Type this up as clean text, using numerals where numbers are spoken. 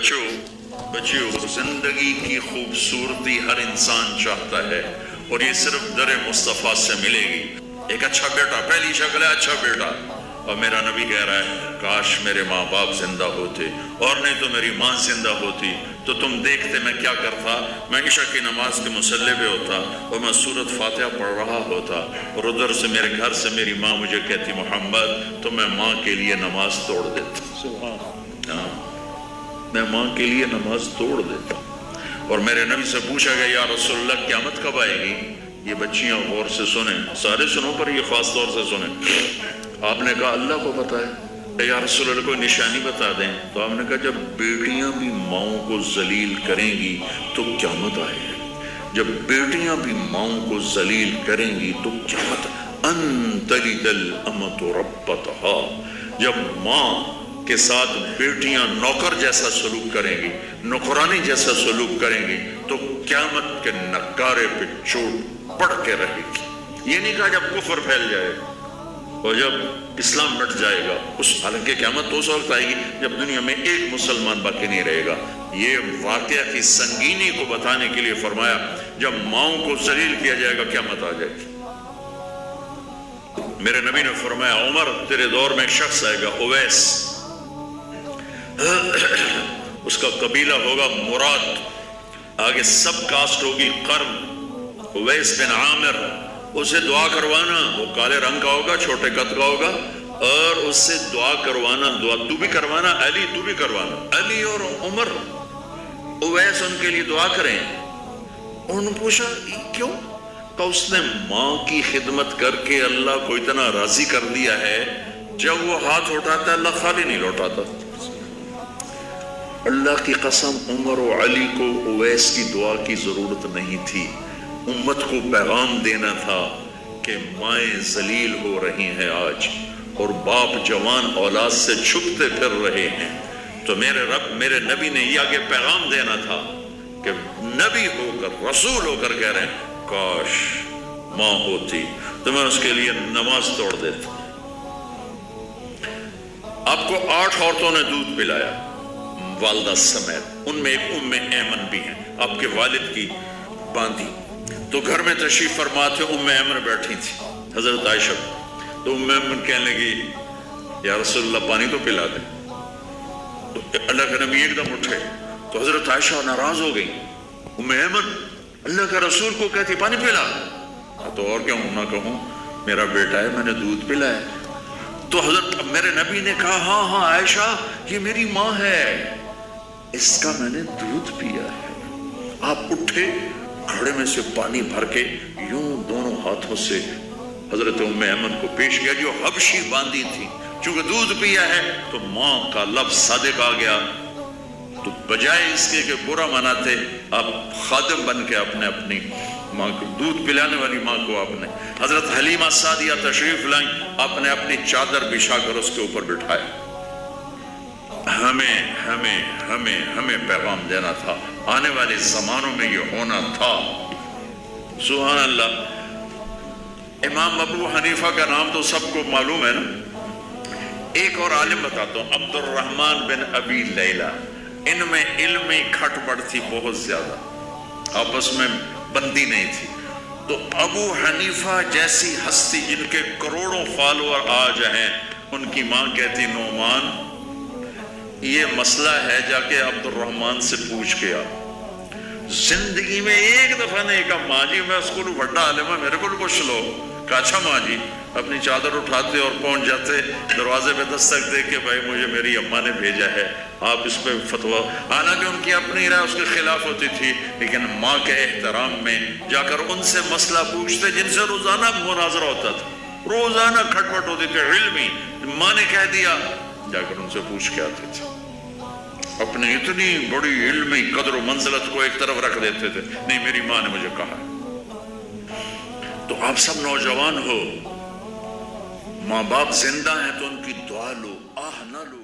بچیوں زندگی کی خوبصورتی ہر انسان چاہتا ہے، اور یہ صرف در مصطفیٰ سے ملے گی۔ ایک اچھا بیٹا، پہلی شکل ہے اچھا بیٹا، اور میرا نبی کہہ رہا ہے کاش میرے ماں باپ زندہ ہوتے، اور نہیں تو میری ماں زندہ ہوتی تو تم دیکھتے میں کیا کرتا۔ میں عشاء کی نماز کے مصلی پہ ہوتا اور میں سورۃ فاتحہ پڑھ رہا ہوتا، اور ادھر سے میرے گھر سے میری ماں مجھے کہتی محمد، تو میں ماں کے لیے نماز توڑ دیتا۔ میں ماں کے لیے نماز توڑ دیتا۔ اور میرے نبی سے پوچھا گیا یا رسول اللہ قیامت کب آئے گی؟ یہ بچیاں غور سے سنیں، سارے سنوں پر یہ خاص طور سے سنیں۔ آپ نے کہا اللہ کو پتہ ہے۔ یا رسول اللہ کوئی نشانی بتا دیں، تو آپ نے کہا جب بیٹیاں بھی ماؤں کو ذلیل کریں گی تو قیامت آئے گی۔ جب بیٹیاں بھی ماؤں کو ذلیل کریں گی تو قیامت ان تلد الامۃ ربتہا، جب ماں کے ساتھ بیٹیاں نوکر جیسا سلوک کریں گی، نوکرانی جیسا سلوک کریں گی، تو قیامت کے نکارے پہ چوٹ پڑ کے رہے گی۔ یہ نہیں کہا جب کفر پھیل جائے اور جب اسلام مٹ جائے گا، حالانکہ قیامت تو اس وقت آئے گی جب دنیا میں ایک مسلمان باقی نہیں رہے گا۔ یہ واقعہ کی سنگینی کو بتانے کے لیے فرمایا جب ماؤں کو ذلیل کیا جائے گا قیامت آ جائے گی۔ میرے نبی نے فرمایا عمر تیرے دور میں ایک شخص آئے گا اویس، اس کا قبیلہ ہوگا مراد، آگے سب کاسٹ ہوگی قرن، اویس بن عامر، اسے دعا کروانا، وہ کالے رنگ کا ہوگا، چھوٹے قد کا ہوگا، اور اس سے دعا کروانا، دعا تو بھی کروانا، علی تو بھی کروانا، علی اور عمر اویس ان کے لیے دعا کریں۔ انہوں نے پوچھا کیوں؟ کہ اس نے ماں کی خدمت کر کے اللہ کو اتنا راضی کر دیا ہے، جب وہ ہاتھ اٹھاتا اللہ خالی نہیں لوٹاتا۔ اللہ کی قسم عمر و علی کو اویس کی دعا کی ضرورت نہیں تھی، امت کو پیغام دینا تھا کہ مائیں ذلیل ہو رہی ہیں آج، اور باپ جوان اولاد سے چھپتے پھر رہے ہیں۔ تو میرے نبی نے یہ آگے پیغام دینا تھا کہ نبی ہو کر رسول ہو کر کہہ رہے ہیں کاش ماں ہوتی تو میں اس کے لیے نماز توڑ دیتا۔ آپ کو 8 عورتوں نے دودھ پلایا والدہ سمیت، ان میں ایک ام ایمن بھی ہیں، آپ کے والد کی باندھی۔ تو گھر میں تشریف فرما تھے، ام ایمن بیٹھی تھی حضرت عائشہ، تو ام ایمن کہنے لگی یا رسول اللہ پانی تو پلا دیں۔ تو اللہ کے نبی ایک دم اٹھے، تو حضرت عائشہ ناراض ہو گئی، ام ایمن اللہ کے رسول کو کہتی پانی پلا، تو اور کیا نہ کہوں میرا بیٹا ہے میں نے دودھ پلایا۔ تو حضرت میرے نبی نے کہا ہاں ہاں عائشہ یہ میری ماں ہے، اس کا میں نے دودھ پیا ہے۔ آپ اٹھے، گھڑے میں سے پانی بھر کے یوں دونوں ہاتھوں سے حضرت ام ایمن کو پیش کیا جو حبشی باندھی تھی، چونکہ دودھ پیا ہے تو ماں کا لفظ صادق آ گیا۔ تو بجائے اس کے کہ برا مناتے، آپ خادم بن کے اپنی ماں کو دودھ پلانے والی ماں کو آپ نے، حضرت حلیمہ سعدیہ تشریف لائیں، آپ نے اپنی چادر بچھا کر اس کے اوپر بٹھایا۔ ہمیں پیغام دینا تھا، آنے والے زمانوں میں یہ ہونا تھا۔ سبحان اللہ۔ امام ابو حنیفہ کا نام تو سب کو معلوم ہے نا، ایک اور عالم بتاتا ہوں، عبد الرحمن بن ابی لیلہ، ان میں علمی کھٹ پڑ تھی بہت زیادہ، آپس میں بندی نہیں تھی۔ تو ابو حنیفہ جیسی ہستی جن کے کروڑوں فالوور آج ہیں، ان کی ماں کہتی نعمان یہ مسئلہ ہے جا کے عبد الرحمن سے پوچھ کے آ۔ زندگی میں ایک دفعہ نہیں کہا ماں جی میں اس کو بڑا عالم ہے میرے کو پوچھ لو، کہا اچھا ماں جی، اپنی چادر اٹھاتے اور پہنچ جاتے، دروازے پہ دستک دے کے بھائی مجھے میری اماں نے بھیجا ہے آپ اس پہ فتویٰ، حالانکہ ان کی اپنی رائے اس کے خلاف ہوتی تھی، لیکن ماں کے احترام میں جا کر ان سے مسئلہ پوچھتے جن سے روزانہ مناظرہ ہوتا تھا، روزانہ کھٹ پٹ ہوتی تھی علمی، ماں نے کہہ دیا جا کر ان سے پوچھ کے آتے تھے، اپنی اتنی بڑی علمی قدر و منزلت کو ایک طرف رکھ دیتے تھے، نہیں میری ماں نے مجھے کہا۔ تو آپ سب نوجوان ہو، ماں باپ زندہ ہیں تو ان کی دعا لو، آہ نہ لو۔